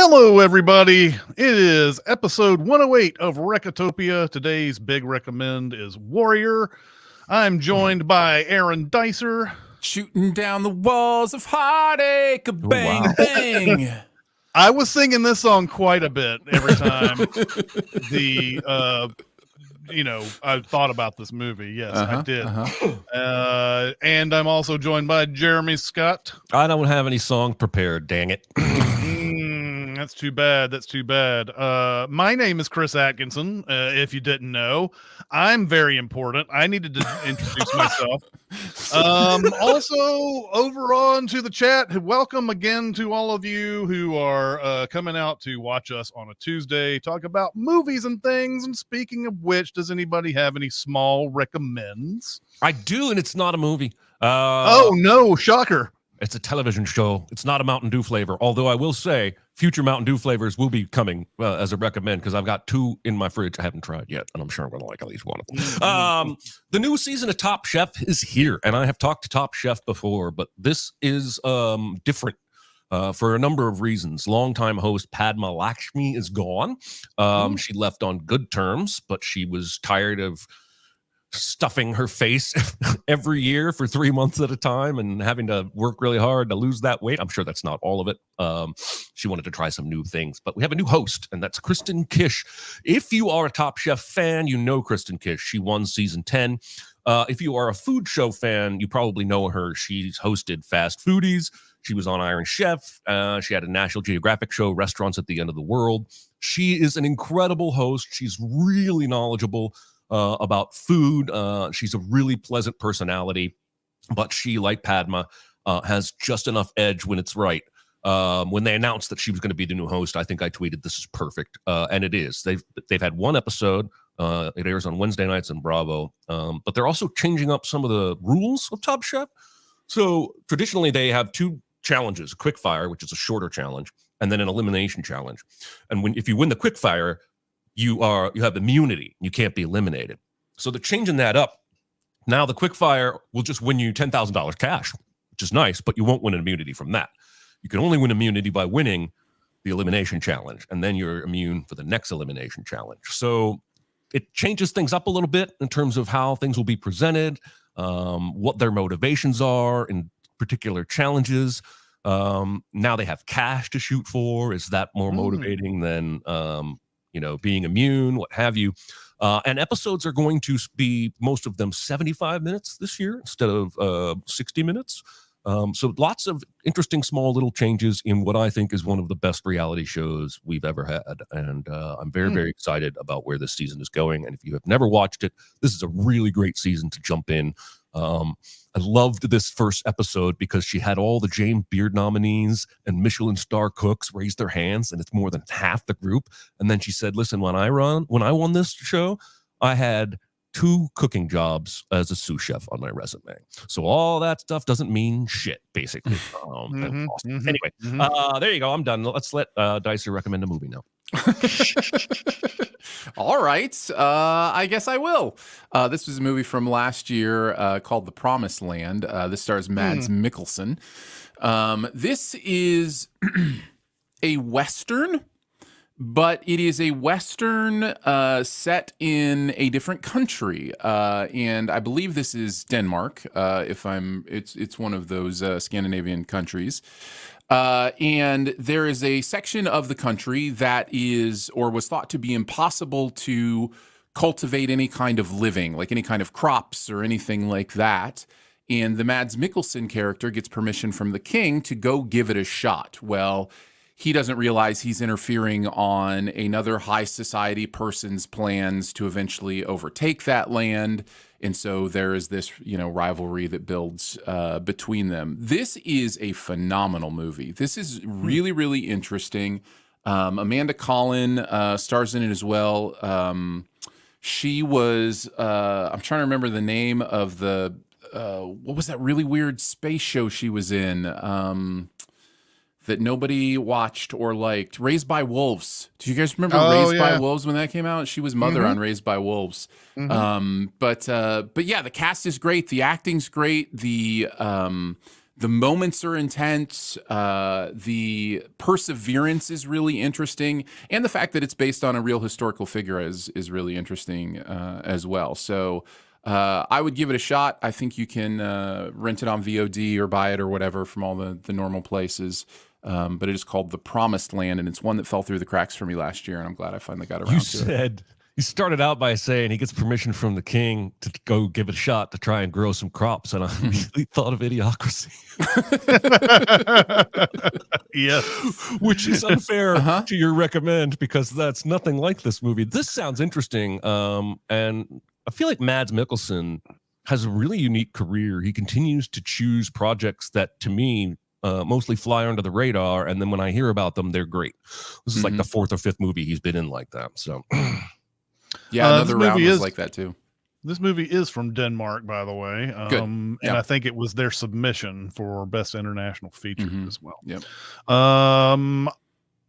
Hello, everybody. It is episode 108 of Recotopia. Today's big recommend is Warrior. I'm joined by Aaron Dicer. Shooting down the walls of heartache, a bang, bang. I was singing this song quite a bit every time I thought about this movie. Yes, I did. And I'm also joined by Jeremy Scott. I don't have any song prepared, dang it. That's too bad. That's too bad. My name is Chris Atkinson. If you didn't know, I'm very important. I needed to introduce myself. Also, over on to the chat, welcome again to all of you who are coming out to watch us on a Tuesday, talk about movies and things. And speaking of which, does anybody have any small recommends? I do, and it's not a movie. Oh, no, shocker. It's a television show. It's not a Mountain Dew flavor, although I will say future Mountain Dew flavors will be coming as a recommend because I've got two in my fridge I haven't tried yet, and I'm sure I'm going to like at least one of them. The new season of Top Chef is here, and I have talked to Top Chef before, but this is different for a number of reasons. Longtime host Padma Lakshmi is gone. She left on good terms, but she was tired of stuffing her face every year for 3 months at a time and having to work really hard to lose that weight. I'm sure that's not all of it. She wanted to try some new things, but we have a new host, and that's Kristen Kish. If you are a Top Chef fan, you know Kristen Kish. She won season 10. If you are a food show fan, you probably know her. She's hosted Fast Foodies. She was on Iron Chef. She had a National Geographic show, Restaurants at the End of the World. She is an incredible host. She's really knowledgeable about food. She's a really pleasant personality, but she, like Padma, has just enough edge when it's right. When they announced that she was going to be the new host, I think I tweeted, "This is perfect," and it is. They've had one episode. It airs on Wednesday nights on Bravo, but they're also changing up some of the rules of Top Chef. So traditionally, they have two challenges: a quick fire, which is a shorter challenge, and then an elimination challenge. And if you win the quick fire, you have immunity. You can't be eliminated. So they're changing that up. Now the quick fire will just win you $10,000 cash, which is nice, but you won't win immunity from that. You can only win immunity by winning the elimination challenge, and then you're immune for the next elimination challenge. So it changes things up a little bit in terms of how things will be presented, what their motivations are in particular challenges. Now they have cash to shoot for. Is that more motivating than being immune, what have you? And episodes are going to be, most of them, 75 minutes this year instead of 60 minutes. So lots of interesting small little changes in what I think is one of the best reality shows we've ever had. And I'm very, very excited about where this season is going. And if you have never watched it, this is a really great season to jump in. I loved this first episode because she had all the James Beard nominees and Michelin star cooks raise their hands, and it's more than half the group. And then she said, "Listen, when I won this show, I had 2 cooking jobs as a sous chef on my resume. So all that stuff doesn't mean shit, basically." Anyway, there you go. I'm done. Let's let Dicer recommend a movie now. All right. I guess I will. This was a movie from last year called The Promised Land. This stars Mads Mikkelsen. This is a Western, but it is a Western set in a different country. And I believe this is Denmark, it's one of those Scandinavian countries. And there is a section of the country that is, or was thought to be, impossible to cultivate any kind of living, like any kind of crops or anything like that. And the Mads Mikkelsen character gets permission from the king to go give it a shot. Well, he doesn't realize he's interfering on another high society person's plans to eventually overtake that land. And so there is this, rivalry that builds between them. This is a phenomenal movie. This is really, really interesting. Amanda Collin stars in it as well. She was, I'm trying to remember the name of the, what was that really weird space show she was in? That nobody watched or liked. Raised by Wolves. Do you guys remember Raised by Wolves when that came out? She was Mother on Raised by Wolves. But yeah, the cast is great. The acting's great. The The moments are intense. The perseverance is really interesting, and the fact that it's based on a real historical figure is really interesting as well. So I would give it a shot. I think you can rent it on VOD or buy it or whatever from all the normal places. But it is called The Promised Land, and it's one that fell through the cracks for me last year, and I'm glad I finally got around You to it. said you started out by saying he gets permission from the king to go give it a shot to try and grow some crops, and I immediately thought of Idiocracy. Yes. Which is unfair Uh-huh. to your recommend, because that's nothing like this movie. This sounds interesting, and I feel like Mads Mikkelsen has a really unique career. He continues to choose projects that, to me, mostly fly under the radar, and then when I hear about them, they're great. This is like the 4th or 5th movie he's been in like that. So, Yeah, another round was like that too. This movie is from Denmark, by the way. Good. And Yep. I think it was their submission for Best International Feature as well. Yep.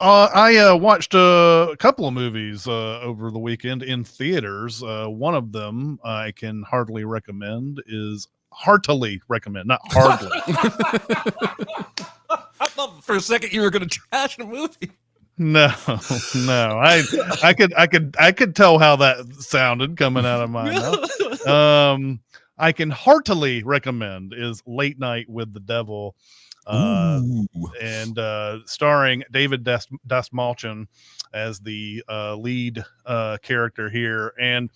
I watched a couple of movies over the weekend in theaters. One of them I can hardly recommend is heartily recommend, not hardly. I thought for a second you were going to trash a movie. No. I could tell how that sounded coming out of my mouth. I can heartily recommend is Late Night with the Devil, and starring David Dastmalchian as the lead character here. And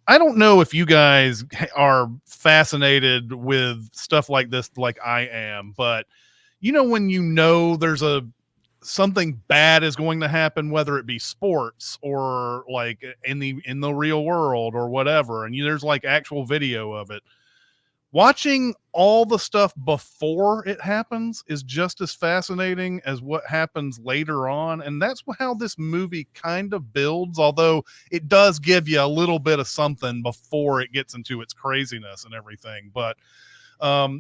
I don't know if you guys are fascinated with stuff like this like I am, but you know when you know there's something bad is going to happen, whether it be sports or like in the real world or whatever, and there's like actual video of it. Watching all the stuff before it happens is just as fascinating as what happens later on, and that's how this movie kind of builds, although it does give you a little bit of something before it gets into its craziness and everything. But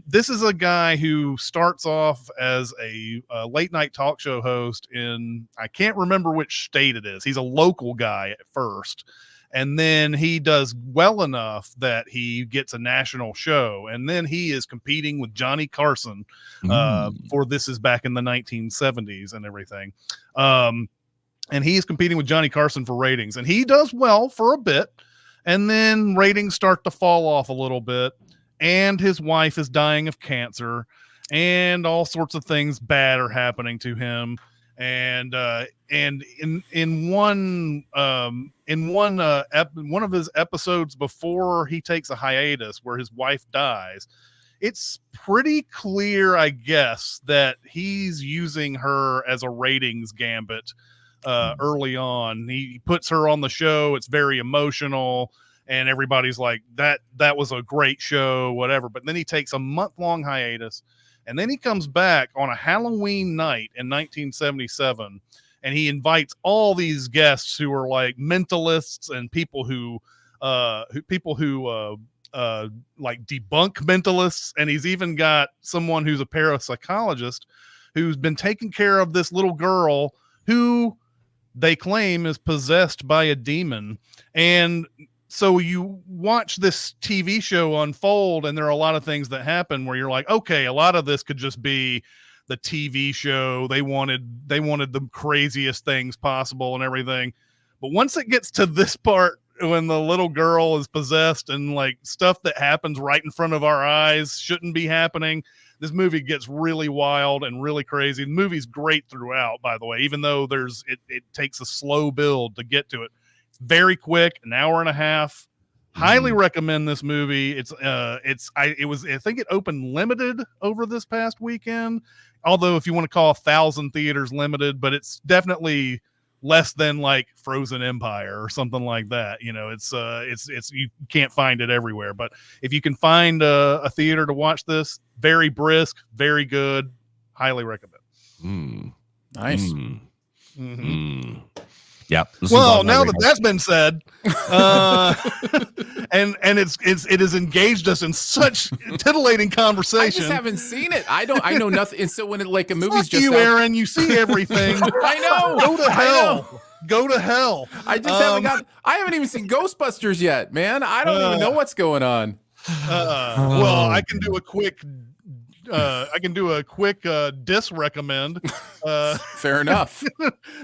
this is a guy who starts off as a late night talk show host in, I can't remember which state it is. He's a local guy at first. And then he does well enough that he gets a national show. And then he is competing with Johnny Carson for This Is Back in the 1970s and everything. And he's competing with Johnny Carson for ratings. And he does well for a bit. And then ratings start to fall off a little bit. And his wife is dying of cancer, and all sorts of things bad are happening to him. And in one of his episodes before he takes a hiatus where his wife dies, it's pretty clear, I guess, that he's using her as a ratings gambit early on. He puts her on the show. It's very emotional. And everybody's like, that was a great show, whatever. But then he takes a month-long hiatus, and then he comes back on a Halloween night in 1977, and he invites all these guests who are like mentalists and people who like debunk mentalists. And he's even got someone who's a parapsychologist who's been taking care of this little girl who they claim is possessed by a demon. And so you watch this TV show unfold, and there are a lot of things that happen where you're like, okay, a lot of this could just be the TV show. They wanted the craziest things possible and everything. But once it gets to this part, when the little girl is possessed and like stuff that happens right in front of our eyes shouldn't be happening, this movie gets really wild and really crazy. The movie's great throughout, by the way, even though it takes a slow build to get to it. Very quick, an hour and a half. Highly recommend this movie. I think it opened limited over this past weekend. Although if you want to call 1,000 theaters limited, but it's definitely less than like Frozen Empire or something like that. You know, it's you can't find it everywhere. But if you can find a theater to watch this, very brisk, very good. Highly recommend. Nice. Yeah. Well, now that that's been said, and it has engaged us in such titillating conversation. I just haven't seen it. I know nothing. And so when it like a movie's Fuck just you, Aaron, you see everything. I know. Go to hell. Go to hell. I just haven't even seen Ghostbusters yet, man. I don't even know what's going on. Well, I can do a quick a quick dis recommend. Fair enough.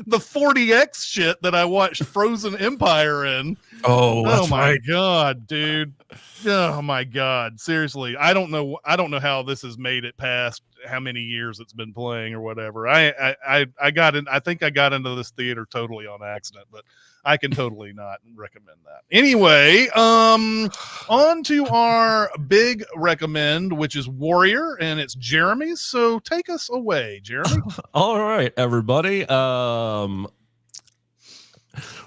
The 40X shit that I watched Frozen Empire in. Oh, that's my right. God, dude. Oh my God. Seriously. I don't know how this has made it past how many years it's been playing or whatever. I think I got into this theater totally on accident, but I can totally not recommend that. Anyway, on to our big recommend, which is Warrior, and it's Jeremy's. So take us away, Jeremy. All right, everybody.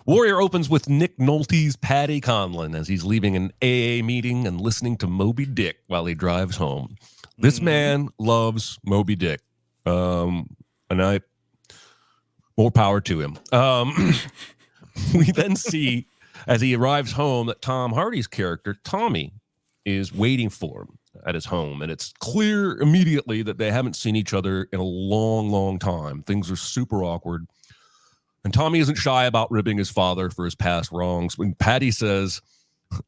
Warrior opens with Nick Nolte's Paddy Conlon as he's leaving an AA meeting and listening to Moby Dick while he drives home. This man loves Moby Dick. And more power to him. We then see, as he arrives home, that Tom Hardy's character, Tommy, is waiting for him at his home. And it's clear immediately that they haven't seen each other in a long, long time. Things are super awkward. And Tommy isn't shy about ribbing his father for his past wrongs. When Paddy says,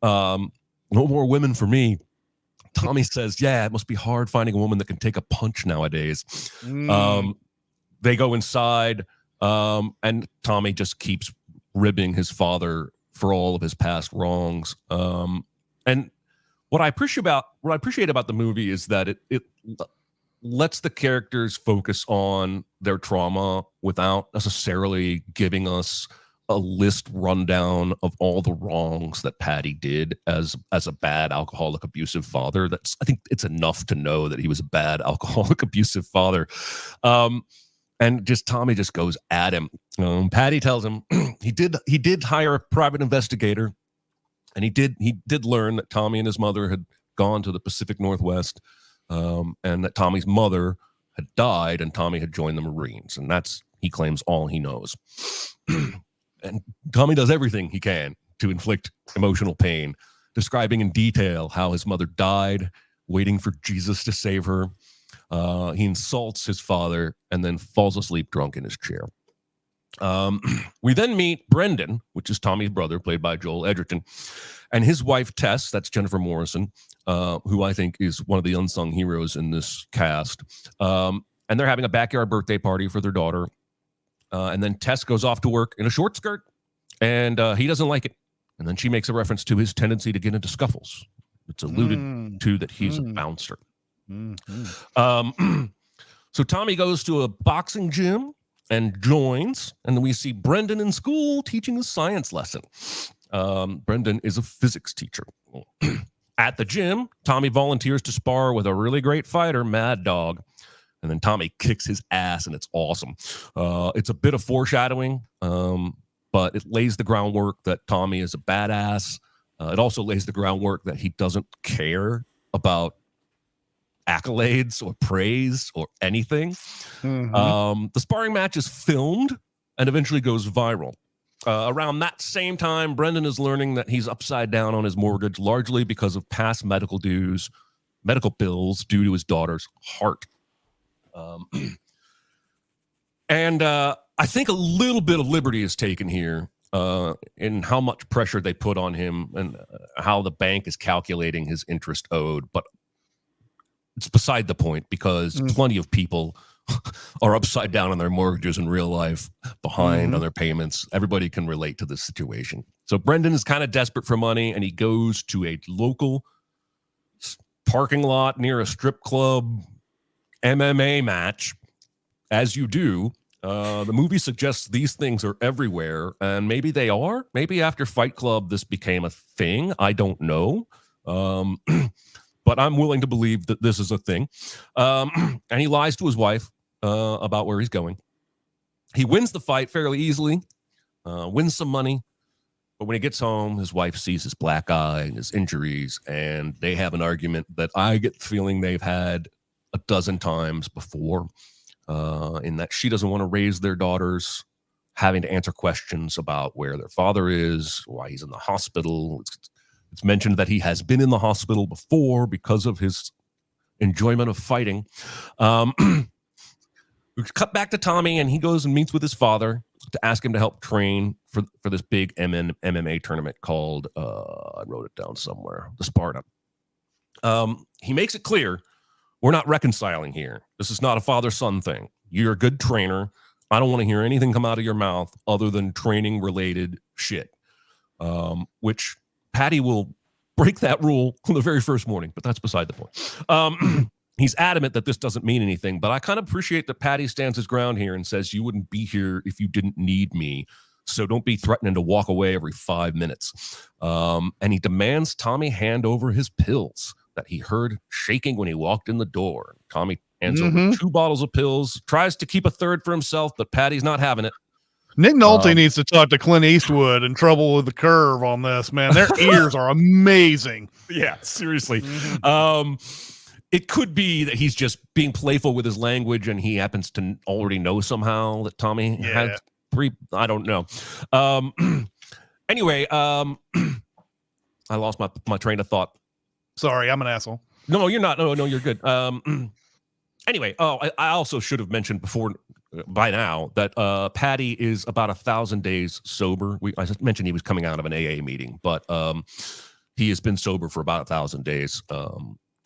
no more women for me, Tommy says, yeah, it must be hard finding a woman that can take a punch nowadays. They go inside, and Tommy just keeps ribbing his father for all of his past wrongs. And what I appreciate about the movie is that it lets the characters focus on their trauma without necessarily giving us a list rundown of all the wrongs that Paddy did as a bad alcoholic abusive father. I think it's enough to know that he was a bad alcoholic abusive father. And Tommy just goes at him. Paddy tells him he did hire a private investigator, and he did learn that Tommy and his mother had gone to the Pacific Northwest, and that Tommy's mother had died, and Tommy had joined the Marines, and that's, he claims, all he knows. And Tommy does everything he can to inflict emotional pain, describing in detail how his mother died, waiting for Jesus to save her. He insults his father and then falls asleep drunk in his chair. We then meet Brendan, which is Tommy's brother, played by Joel Edgerton, and his wife, Tess, that's Jennifer Morrison, who I think is one of the unsung heroes in this cast. And they're having a backyard birthday party for their daughter. And then Tess goes off to work in a short skirt, and he doesn't like it. And then she makes a reference to his tendency to get into scuffles. It's alluded to that he's a bouncer. So Tommy goes to a boxing gym and joins, and then we see Brendan in school teaching a science lesson. Brendan is a physics teacher. At the gym, Tommy volunteers to spar with a really great fighter, Mad Dog, and then Tommy kicks his ass, and it's awesome. It's a bit of foreshadowing, but it lays the groundwork that Tommy is a badass. It also lays the groundwork that he doesn't care about accolades or praise or anything. The sparring match is filmed and eventually goes viral. Around that same time, Brendan is learning that he's upside down on his mortgage, largely because of past medical bills due to his daughter's heart. And I think a little bit of liberty is taken here in how much pressure they put on him and how the bank is calculating his interest owed. But it's beside the point, because plenty of people are upside down on their mortgages in real life, behind on their payments. Everybody can relate to this situation. So Brendan is kind of desperate for money, and he goes to a local parking lot near a strip club MMA match, as you do. The movie suggests these things are everywhere, and maybe they are. Maybe after Fight Club, this became a thing. I don't know. But I'm willing to believe that this is a thing. And he lies to his wife about where he's going. He wins the fight fairly easily, wins some money. But when he gets home, his wife sees his black eye and his injuries, and they have an argument that I get the feeling they've had a dozen times before, in that she doesn't want to raise their daughters having to answer questions about where their father is, why he's in the hospital. It's mentioned that he has been in the hospital before because of his enjoyment of fighting. We cut back to Tommy, and he goes and meets with his father to ask him to help train for this big MMA tournament called, I wrote it down somewhere, the Sparta. He makes it clear we're not reconciling here. This is not a father-son thing. You're a good trainer. I don't want to hear anything come out of your mouth other than training-related shit, which Patty will break that rule on the very first morning, but that's beside the point. He's adamant that this doesn't mean anything, but I kind of appreciate that Patty stands his ground here and says, you wouldn't be here if you didn't need me, so don't be threatening to walk away every 5 minutes. And he demands Tommy hand over his pills that he heard shaking when he walked in the door. Tommy hands over 2 bottles of pills, tries to keep a third for himself, but Patty's not having it. Nick Nolte needs to talk to Clint Eastwood and Trouble with the Curve on this, man. Their ears are amazing. Yeah, seriously. It could be that he's just being playful with his language and he happens to already know somehow that Tommy has I don't know. Anyway, I lost my train of thought. Sorry, I'm an asshole. No, you're not. No, you're good. Anyway, I also should have mentioned before by now that Patty is about 1,000 days sober. I mentioned he was coming out of an AA meeting, but he has been sober for about 1,000 days,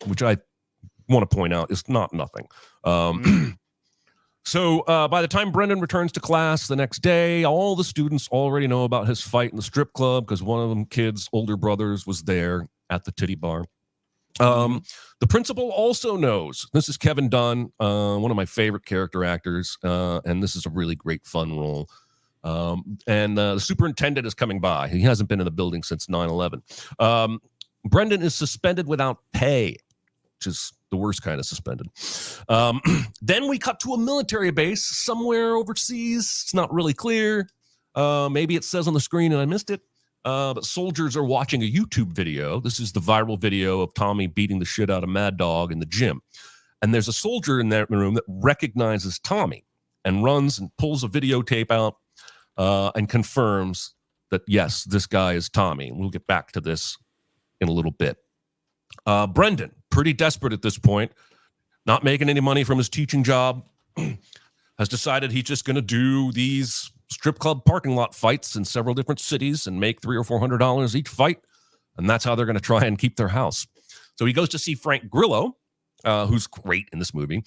which I want to point out is not nothing. So by the time Brendan returns to class the next day, all the students already know about his fight in the strip club because one of them kids' older brothers was there at the titty bar. The principal also knows. This is Kevin Dunn, one of my favorite character actors, and this is a really great fun role. And the superintendent is coming by. He hasn't been in the building since 9/11. Brendan is suspended without pay, which is the worst kind of suspended. Then we cut to a military base somewhere overseas. It's not really clear. Maybe it says on the screen and I missed it. But soldiers are watching a YouTube video. This is the viral video of Tommy beating the shit out of Mad Dog in the gym. And there's a soldier in that room that recognizes Tommy and runs and pulls a videotape out and confirms that, yes, this guy is Tommy. We'll get back to this in a little bit. Brendan, pretty desperate at this point, not making any money from his teaching job, has decided he's just going to do these strip club parking lot fights in several different cities and make $300 or $400 each fight. And that's how they're going to try and keep their house. So he goes to see Frank Grillo, who's great in this movie.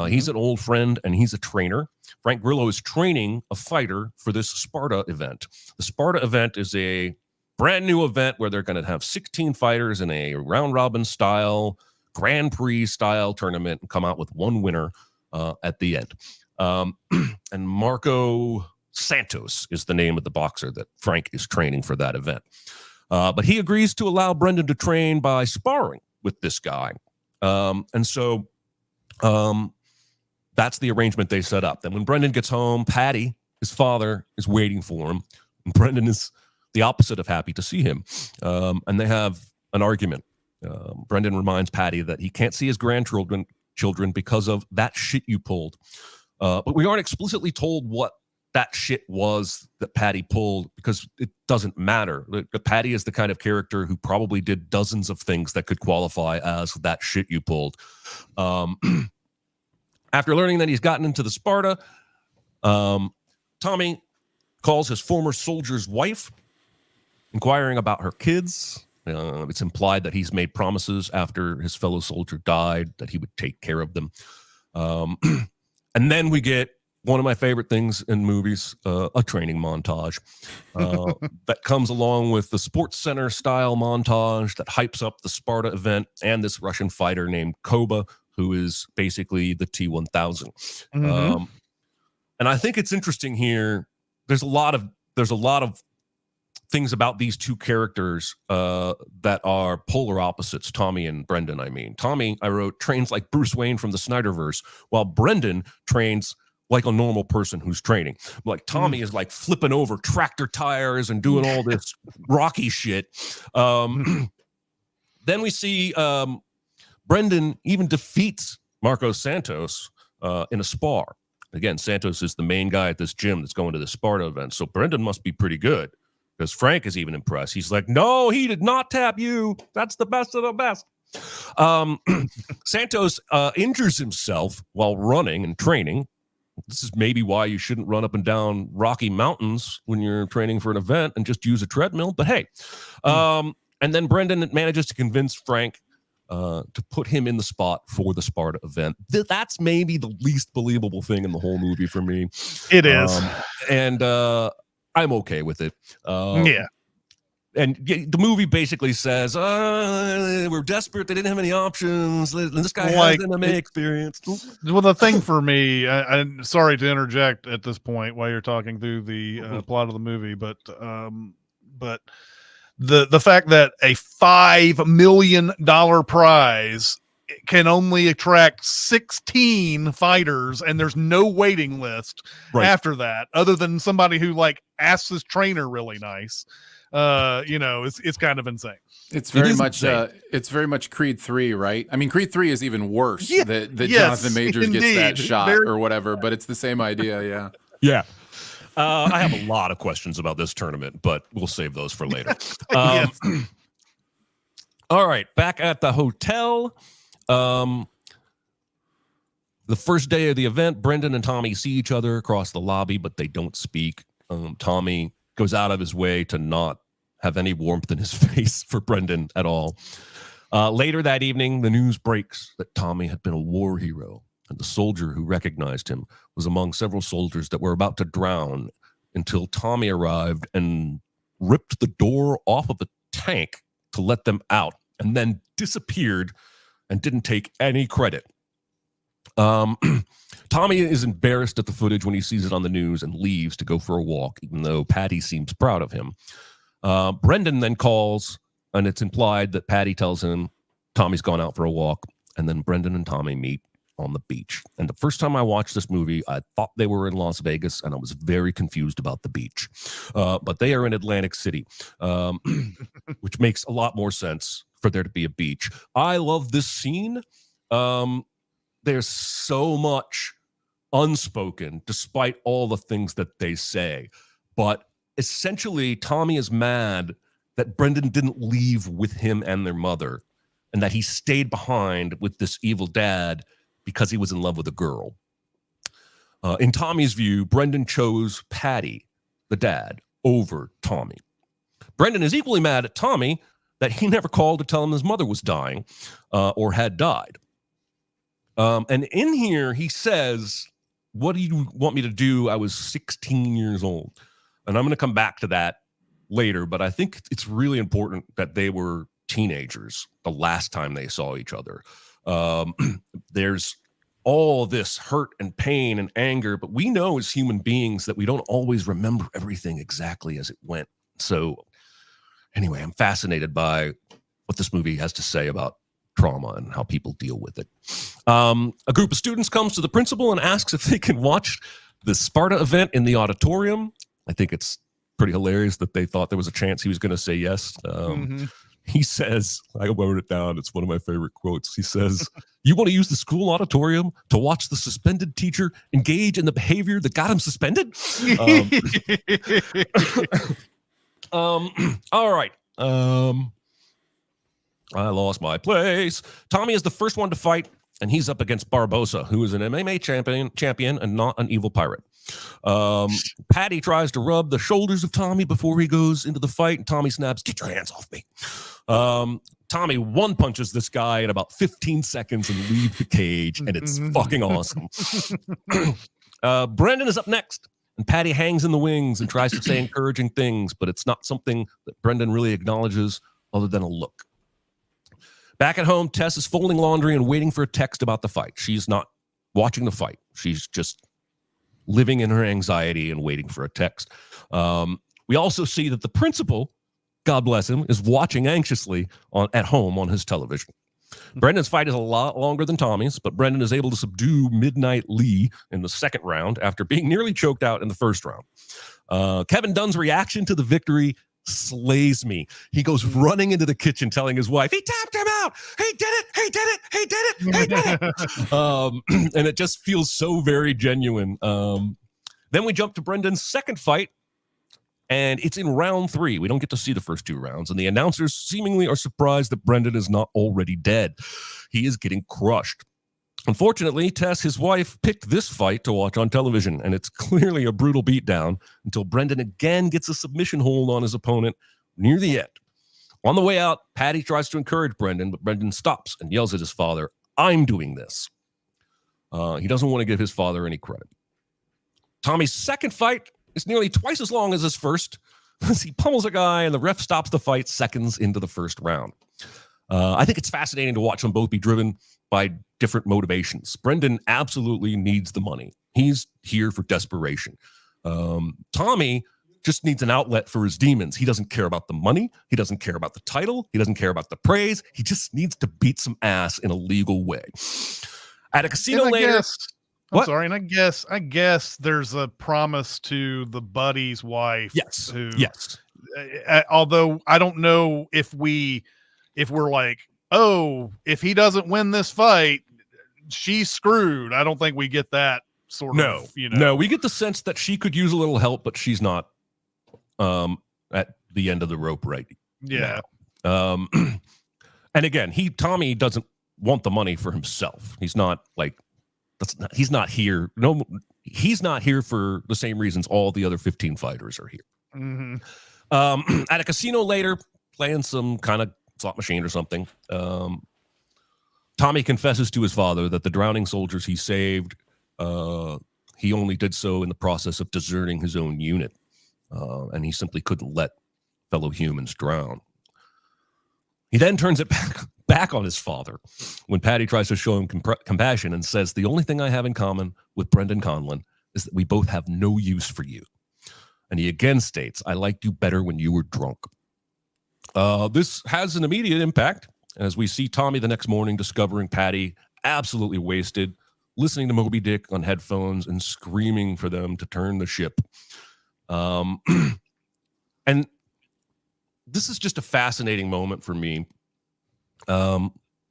He's an old friend and he's a trainer. Frank Grillo is training a fighter for this Sparta event. The Sparta event is a brand new event where they're going to have 16 fighters in a round robin style, Grand Prix style tournament and come out with one winner at the end. And Marco Santos is the name of the boxer that Frank is training for that event. But he agrees to allow Brendan to train by sparring with this guy. And so that's the arrangement they set up. Then when Brendan gets home, Patty, his father, is waiting for him. And Brendan is the opposite of happy to see him. And they have an argument. Brendan reminds Patty that he can't see his grandchildren because of that shit you pulled. But we aren't explicitly told what that shit was that Patty pulled because it doesn't matter. Patty is the kind of character who probably did dozens of things that could qualify as that shit you pulled. After learning that he's gotten into the Sparta, Tommy calls his former soldier's wife, inquiring about her kids. It's implied that he's made promises after his fellow soldier died that he would take care of them. And then we get one of my favorite things in movies, a training montage that comes along with the Sports Center style montage that hypes up the Sparta event and this Russian fighter named Koba, who is basically the T-1000. And I think it's interesting here. There's a lot of things about these two characters that are polar opposites. Tommy and Brendan, I mean. Tommy, I wrote, trains like Bruce Wayne from the Snyderverse, while Brendan trains like a normal person who's training. Like Tommy is like flipping over tractor tires and doing all this Rocky shit. Then we see Brendan even defeats Marco Santos in a spar. Again, Santos is the main guy at this gym that's going to the Sparta event. So Brendan must be pretty good because Frank is even impressed. He's like, no, he did not tap you. That's the best of the best. Santos injures himself while running and training. This is maybe why you shouldn't run up and down Rocky Mountains when you're training for an event and just use a treadmill. But hey, and then Brendan manages to convince Frank to put him in the spot for the Sparta event. That's maybe the least believable thing in the whole movie for me. It is. And I'm okay with it. Yeah. And the movie basically says, we're desperate. They didn't have any options. This guy has MMA experience. Well, the thing for me, I'm sorry to interject at this point while you're talking through the plot of the movie, but the fact that a $5 million prize can only attract 16 fighters and there's no waiting list after that, other than somebody who like asks his trainer really nice. It's kind of insane. It's very much Creed 3, right? I mean, Creed 3 is even worse. That Jonathan Majors gets that shot or whatever, but it's the same idea. Yeah. Yeah. I have a lot of questions about this tournament, but we'll save those for later. All right, back at the hotel. The first day of the event, Brendan and Tommy see each other across the lobby, but they don't speak. Tommy goes out of his way to not have any warmth in his face for Brendan at all. Later that evening, the news breaks that Tommy had been a war hero, and the soldier who recognized him was among several soldiers that were about to drown until Tommy arrived and ripped the door off of the tank to let them out, and then disappeared and didn't take any credit. Tommy is embarrassed at the footage when he sees it on the news and leaves to go for a walk, even though Patty seems proud of him. Brendan then calls, and it's implied that Patty tells him Tommy's gone out for a walk, and then Brendan and Tommy meet on the beach. And the first time I watched this movie, I thought they were in Las Vegas, and I was very confused about the beach. But they are in Atlantic City, which makes a lot more sense for there to be a beach. I love this scene. There's so much unspoken, despite all the things that they say. But essentially, Tommy is mad that Brendan didn't leave with him and their mother, and that he stayed behind with this evil dad because he was in love with a girl. In Tommy's view, Brendan chose Patty, the dad, over Tommy. Brendan is equally mad at Tommy that he never called to tell him his mother was dying or had died. And in here, he says, "What do you want me to do? I was 16 years old." And I'm going to come back to that later, but I think it's really important that they were teenagers the last time they saw each other. There's all this hurt and pain and anger, but we know as human beings that we don't always remember everything exactly as it went. So anyway, I'm fascinated by what this movie has to say about trauma and how people deal with it. A group of students comes to the principal and asks if they can watch the Sparta event in the auditorium. I think it's pretty hilarious that they thought there was a chance he was going to say yes. He says, I wrote it down, it's one of my favorite quotes. He says, "You want to use the school auditorium to watch the suspended teacher engage in the behavior that got him suspended?" All right. I lost my place. Tommy is the first one to fight, and he's up against Barbosa, who is an MMA champion and not an evil pirate. Patty tries to rub the shoulders of Tommy before he goes into the fight, and Tommy snaps, "Get your hands off me." Tommy one punches this guy in about 15 seconds and leaves the cage, and it's fucking awesome. Brendan is up next, and Patty hangs in the wings and tries to say encouraging things, but it's not something that Brendan really acknowledges other than a look. Back at home, Tess is folding laundry and waiting for a text about the fight. She's not watching the fight. She's just living in her anxiety and waiting for a text. We also see that the principal, God bless him, is watching anxiously at home on his television. Brendan's fight is a lot longer than Tommy's, but Brendan is able to subdue Midnight Lee in the second round after being nearly choked out in the first round. Kevin Dunn's reaction to the victory slays me. He goes running into the kitchen telling his wife, "He tapped him out. He did it. He did it. He did it. He did it." And it just feels so very genuine. Then we jump to Brendan's second fight, and it's in round 3. We don't get to see the first 2 rounds, and the announcers seemingly are surprised that Brendan is not already dead. He is getting crushed. Unfortunately, Tess, his wife, picked this fight to watch on television, and it's clearly a brutal beatdown until Brendan again gets a submission hold on his opponent near the end. On the way out, Patty tries to encourage Brendan, but Brendan stops and yells at his father, "I'm doing this." He doesn't want to give his father any credit. Tommy's second fight is nearly twice as long as his first, as he pummels a guy and the ref stops the fight seconds into the first round. I think it's fascinating to watch them both be driven by different motivations. Brendan absolutely needs the money. He's here for desperation. Tommy just needs an outlet for his demons. He doesn't care about the money. He doesn't care about the title. He doesn't care about the praise. He just needs to beat some ass in a legal way. At a casino later. I'm sorry, and I guess there's a promise to the buddy's wife. Yes. Yes. Although I don't know if we're like, oh, if he doesn't win this fight, she's screwed. I don't think we get that sort of. No, we get the sense that she could use a little help, but she's not at the end of the rope right. Yeah. Now. And again, Tommy doesn't want the money for himself. He's not like. He's not here. No, he's not here for the same reasons all the other 15 fighters are here. Mm-hmm. At a casino later, playing some kind of slot machine or something, Tommy confesses to his father that the drowning soldiers he saved, he only did so in the process of deserting his own unit, and he simply couldn't let fellow humans drown. He then turns it back on his father when Patty tries to show him compassion and says, "The only thing I have in common with Brendan Conlon is that we both have no use for you." And he again states, "I liked you better when you were drunk." This has an immediate impact as we see Tommy the next morning discovering Patty absolutely wasted, listening to Moby Dick on headphones and screaming for them to turn the ship. And this is just a fascinating moment for me.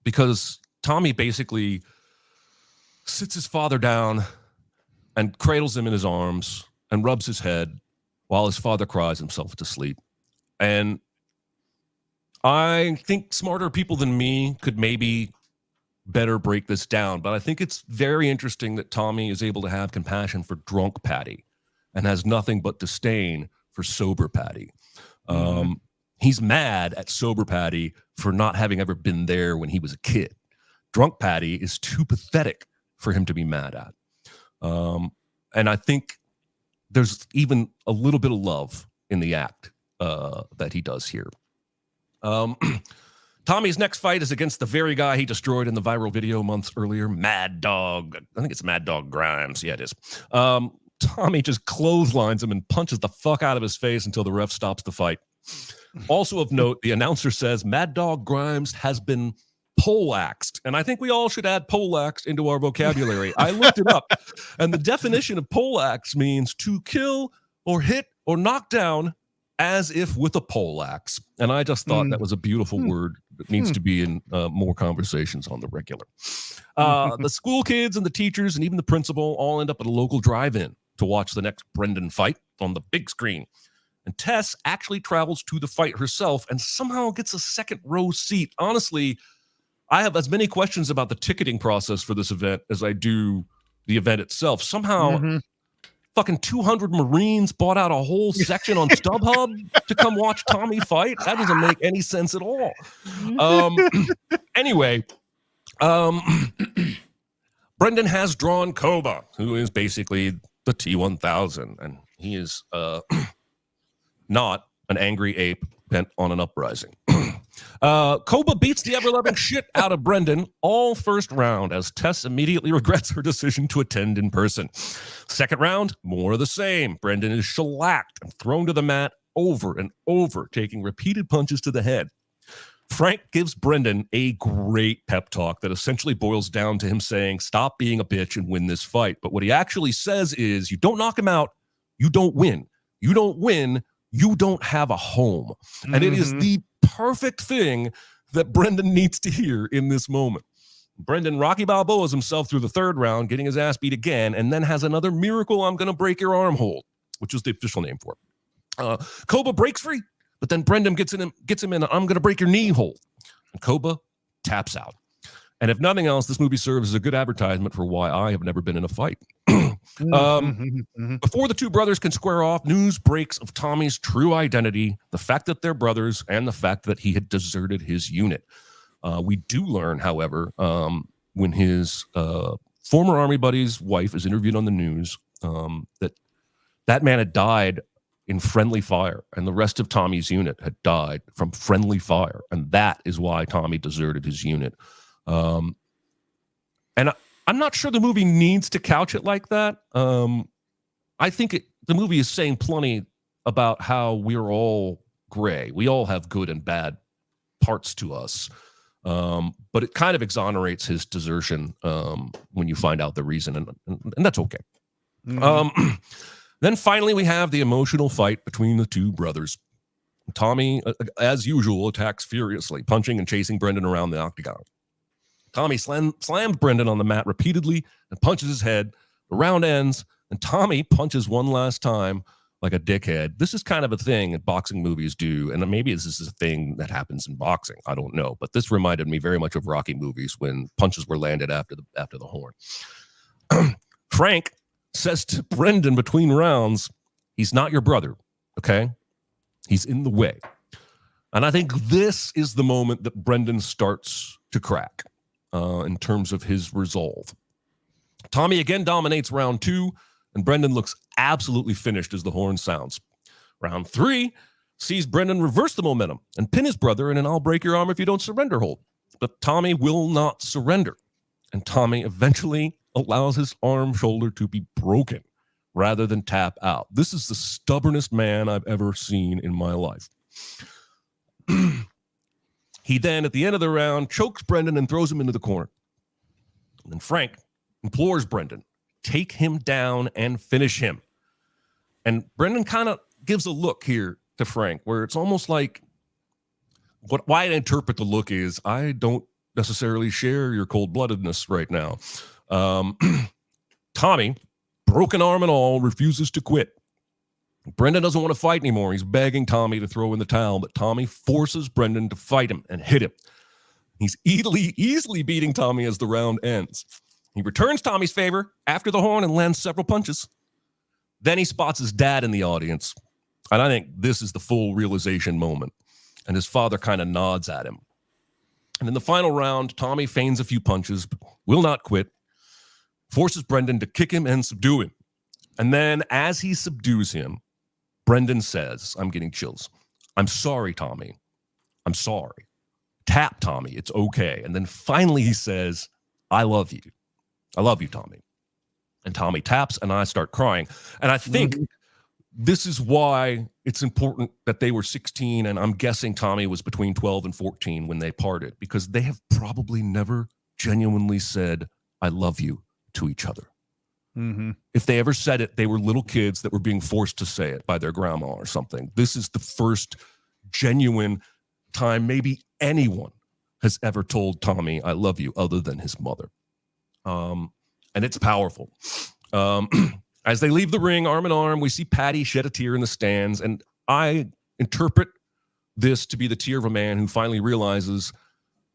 Because Tommy basically sits his father down and cradles him in his arms and rubs his head while his father cries himself to sleep. And I think smarter people than me could maybe better break this down, but I think it's very interesting that Tommy is able to have compassion for drunk Patty and has nothing but disdain for sober Patty. He's mad at sober Patty for not having ever been there when he was a kid. Drunk Patty is too pathetic for him to be mad at. And I think there's even a little bit of love in the act that he does here. Tommy's next fight is against the very guy he destroyed in the viral video months earlier, Mad Dog. I think it's Mad Dog Grimes. Yeah, it is. Tommy just clotheslines him and punches the fuck out of his face until the ref stops the fight. Also of note, the announcer says Mad Dog Grimes has been poleaxed, and I think we all should add poleaxed into our vocabulary. I looked it up, and the definition of poleaxe means to kill or hit or knock down as if with a poleaxe. And I just thought that was a beautiful word that needs to be in more conversations on the regular. The school kids and the teachers and even the principal all end up at a local drive-in to watch the next Brendan fight on the big screen. And Tess actually travels to the fight herself and somehow gets a second row seat. Honestly, I have as many questions about the ticketing process for this event as I do the event itself. Somehow, fucking 200 Marines bought out a whole section on StubHub to come watch Tommy fight. That doesn't make any sense at all. Anyway, Brendan has drawn Koba, who is basically the T-1000, and he is not an angry ape bent on an uprising. Koba beats the ever-loving shit out of Brendan all first round as Tess immediately regrets her decision to attend in person. Second round, more of the same. Brendan is shellacked and thrown to the mat over and over, taking repeated punches to the head. Frank gives Brendan a great pep talk that essentially boils down to him saying, "Stop being a bitch and win this fight." But what he actually says is, you don't knock him out, you don't win. You don't win, you don't have a home. And it is the perfect thing that Brendan needs to hear in this moment. Brendan Rocky Balboas himself through the third round, getting his ass beat again, and then has another miracle I'm going to break your arm hold, which is the official name for it. Koba breaks free, but then Brendan gets him in an I'm going to break your knee hold. And Koba taps out. And if nothing else, this movie serves as a good advertisement for why I have never been in a fight. Before the two brothers can square off, news breaks of Tommy's true identity, the fact that they're brothers, and the fact that he had deserted his unit. We do learn, however, when his former Army buddy's wife is interviewed on the news, that man had died in friendly fire, and the rest of Tommy's unit had died from friendly fire, and that is why Tommy deserted his unit. And I'm not sure the movie needs to couch it like that. I think the movie is saying plenty about how we're all gray. We all have good and bad parts to us. But it kind of exonerates his desertion when you find out the reason, and that's okay. Then finally, we have the emotional fight between the two brothers. Tommy, as usual, attacks furiously, punching and chasing Brendan around the octagon. Tommy slams Brendan on the mat repeatedly and punches his head. The round ends, and Tommy punches one last time like a dickhead. This is kind of a thing that boxing movies do, and maybe this is a thing that happens in boxing. I don't know, but this reminded me very much of Rocky movies when punches were landed after the horn. Frank says to Brendan between rounds, he's not your brother, okay? He's in the way. And I think this is the moment that Brendan starts to crack in terms of his resolve. Tommy again dominates round 2, and Brendan looks absolutely finished as the horn sounds. Round 3 sees Brendan reverse the momentum and pin his brother in an "I'll break your arm if you don't surrender" hold. But Tommy will not surrender, and Tommy eventually allows his arm shoulder to be broken rather than tap out. This is the stubbornest man I've ever seen in my life. He then, at the end of the round, chokes Brendan and throws him into the corner. And then Frank implores Brendan, take him down and finish him. And Brendan kind of gives a look here to Frank where it's almost like, why I interpret the look is, I don't necessarily share your cold-bloodedness right now. Tommy, broken arm and all, refuses to quit. Brendan doesn't want to fight anymore. He's begging Tommy to throw in the towel, but Tommy forces Brendan to fight him and hit him. He's easily beating Tommy as the round ends. He returns Tommy's favor after the horn and lands several punches. Then he spots his dad in the audience. And I think this is the full realization moment. And his father kind of nods at him. And in the final round, Tommy feigns a few punches, but will not quit, forces Brendan to kick him and subdue him. And then as he subdues him, Brendan says, I'm getting chills, "I'm sorry, Tommy. I'm sorry. Tap, Tommy. It's okay." And then finally he says, "I love you. I love you, Tommy." And Tommy taps, and I start crying. And I think this is why it's important that they were 16, and I'm guessing Tommy was between 12 and 14 when they parted, because they have probably never genuinely said, "I love you" to each other. If they ever said it, they were little kids that were being forced to say it by their grandma or something. This is the first genuine time maybe anyone has ever told Tommy, "I love you," other than his mother. And it's powerful. As they leave the ring arm in arm, we see Patty shed a tear in the stands, and I interpret this to be the tear of a man who finally realizes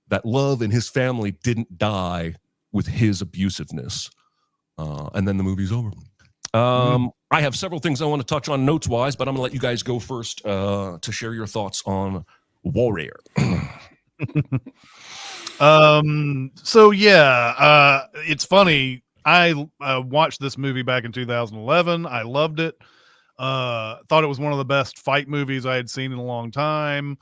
that love in his family didn't die with his abusiveness. And then the movie's over. I have several things I want to touch on notes-wise, but I'm going to let you guys go first to share your thoughts on Warrior. So yeah, it's funny. I watched this movie back in 2011. I loved it. Thought it was one of the best fight movies I had seen in a long time,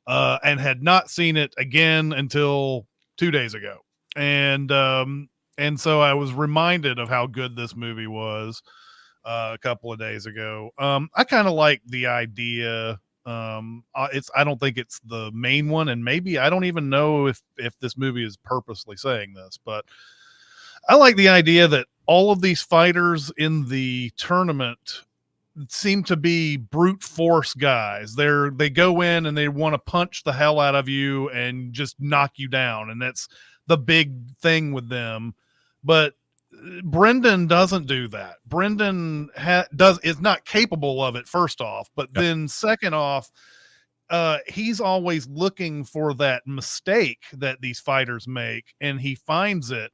and had not seen it again until 2 days ago. And so I was reminded of how good this movie was a couple of days ago. I kind of like the idea. I don't think it's the main one, and maybe I don't even know if this movie is purposely saying this, but I like the idea that all of these fighters in the tournament seem to be brute force guys. They go in and they want to punch the hell out of you and just knock you down, and that's the big thing with them. But Brendan doesn't do that. Brendan is not capable of it, first off, but then second off, he's always looking for that mistake that these fighters make, and he finds it.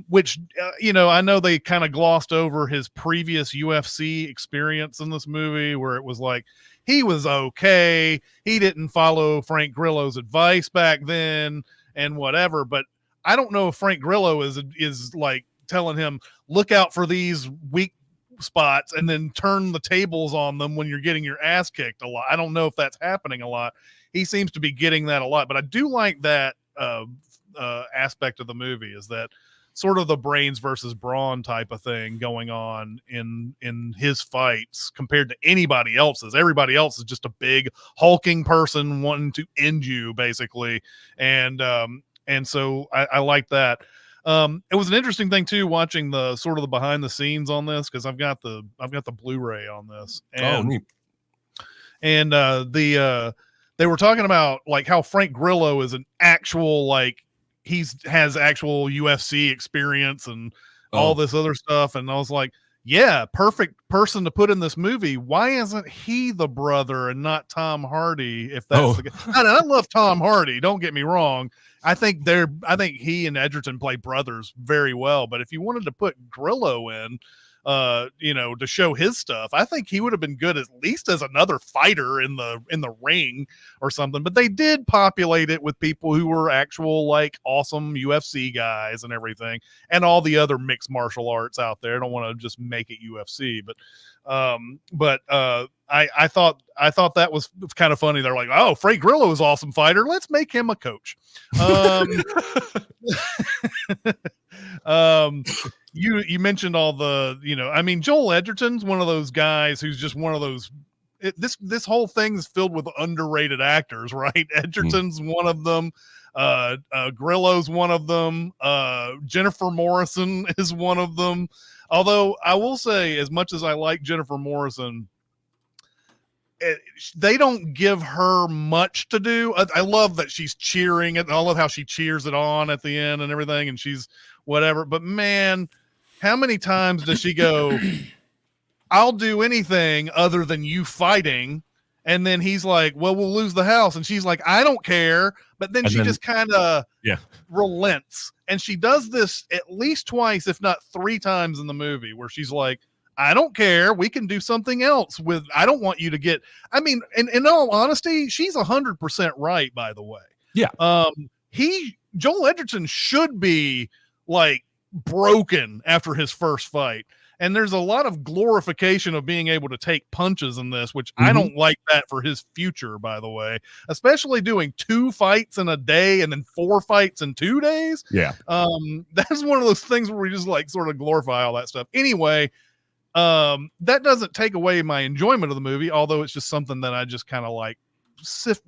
which I know they kind of glossed over his previous UFC experience in this movie, where it was like he was okay, he didn't follow Frank Grillo's advice back then and whatever. But I don't know if Frank Grillo is like telling him, look out for these weak spots and then turn the tables on them when you're getting your ass kicked a lot. I don't know if that's happening a lot. He seems to be getting that a lot, but I do like that aspect of the movie, is that sort of the brains versus brawn type of thing going on in his fights compared to anybody else's. Everybody else is just a big hulking person wanting to end you, basically. And so I like that. It was an interesting thing too, watching the sort of the behind the scenes on this, because I've got the Blu-ray on this. And, neat. And they were talking about like how Frank Grillo is an actual, like, has actual UFC experience and all this other stuff. And I was like, yeah, perfect person to put in this movie. Why isn't he the brother and not Tom Hardy? If that's the guy. I love Tom Hardy, don't get me wrong. I think he and Edgerton play brothers very well. But if you wanted to put Grillo in, to show his stuff, I think he would have been good at least as another fighter in the ring or something. But they did populate it with people who were actual, like, awesome UFC guys and everything, and all the other mixed martial arts out there. I don't want to just make it UFC, but I thought that was kind of funny. They're like, oh, Frank Grillo is an awesome fighter, let's make him a coach. You mentioned all the, Joel Edgerton's one of those guys who's just one of those. This whole thing's filled with underrated actors, right? Edgerton's one of them. Grillo's one of them. Jennifer Morrison is one of them. Although I will say, as much as I like Jennifer Morrison, they don't give her much to do. I love that she's cheering it. I love how she cheers it on at the end and everything, and she's whatever. But man, how many times does she go, I'll do anything other than you fighting? And then he's like, well, we'll lose the house. And she's like, I don't care. But then she just kind of relents. And she does this at least twice, if not 3 times in the movie, where she's like, I don't care. We can do something else with, I don't want you to get, in all honesty, she's 100% right, by the way. Yeah. Joel Edgerton should be like broken after his first fight. And there's a lot of glorification of being able to take punches in this, which I don't like that for his future, by the way, especially doing 2 fights in a day and then 4 fights in 2 days. Yeah. That's one of those things where we just like sort of glorify all that stuff. Anyway, that doesn't take away my enjoyment of the movie, although it's just something that I just kind of like sift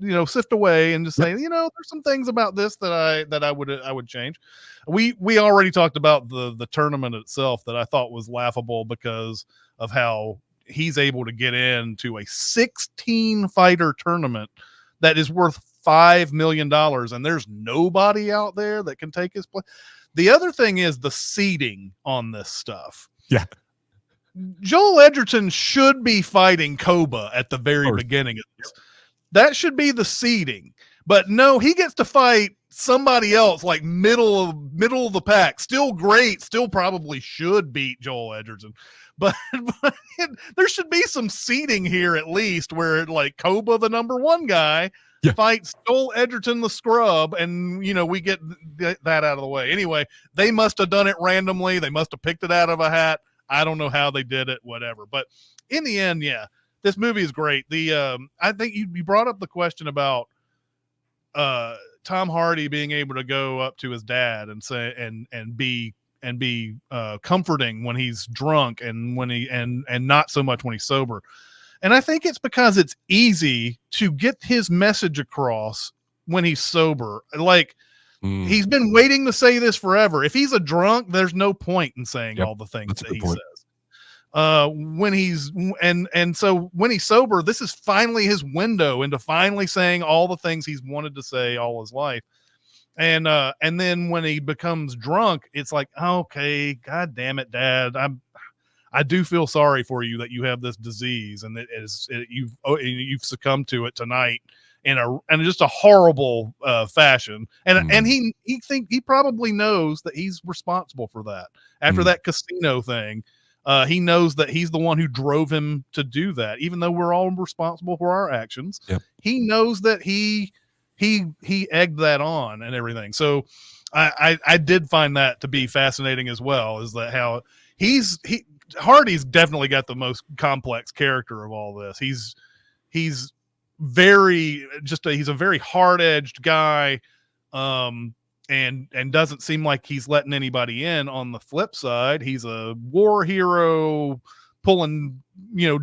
away and just say, there's some things about this that I would change. We already talked about the tournament itself that I thought was laughable because of how he's able to get into a 16 fighter tournament that is worth $5 million, and there's nobody out there that can take his place. The other thing is the seeding on this stuff. Yeah. Joel Edgerton should be fighting Koba at the very beginning of this. That should be the seeding. But no, he gets to fight somebody else, like middle of the pack. Still great. Still probably should beat Joel Edgerton. But there should be some seeding here at least, where like Koba, the number 1 guy, fights Joel Edgerton, the scrub, and we get that out of the way. Anyway, they must have done it randomly. They must have picked it out of a hat. I don't know how they did it, whatever. But in the end, this movie is great. I think you brought up the question about Tom Hardy being able to go up to his dad and say and be comforting when he's drunk and when and not so much when he's sober. And I think it's because it's easy to get his message across when he's sober. Like, he's been waiting to say this forever. If he's a drunk, there's no point in saying all the things that he says. When he's so when he's sober, this is finally his window into finally saying all the things he's wanted to say all his life. And then when he becomes drunk, it's like, okay, God damn it, Dad, I do feel sorry for you that you have this disease and you've succumbed to it tonight in just a horrible fashion. And he probably knows that he's responsible for that. After that casino thing, he knows that he's the one who drove him to do that, even though we're all responsible for our actions. Yep. He knows that he egged that on and everything. So I did find that to be fascinating as well, is that how Hardy's definitely got the most complex character of all this. He's very he's a very hard-edged guy, and doesn't seem like he's letting anybody in. On the flip side, he's a war hero pulling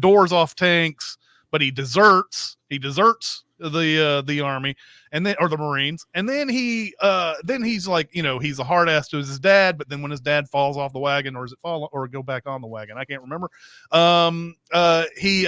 doors off tanks, but he deserts the army, and then, or the Marines, and then he's like, he's a hard ass to his dad, but then when his dad falls off the wagon, or is it fall or go back on the wagon, I can't remember, he's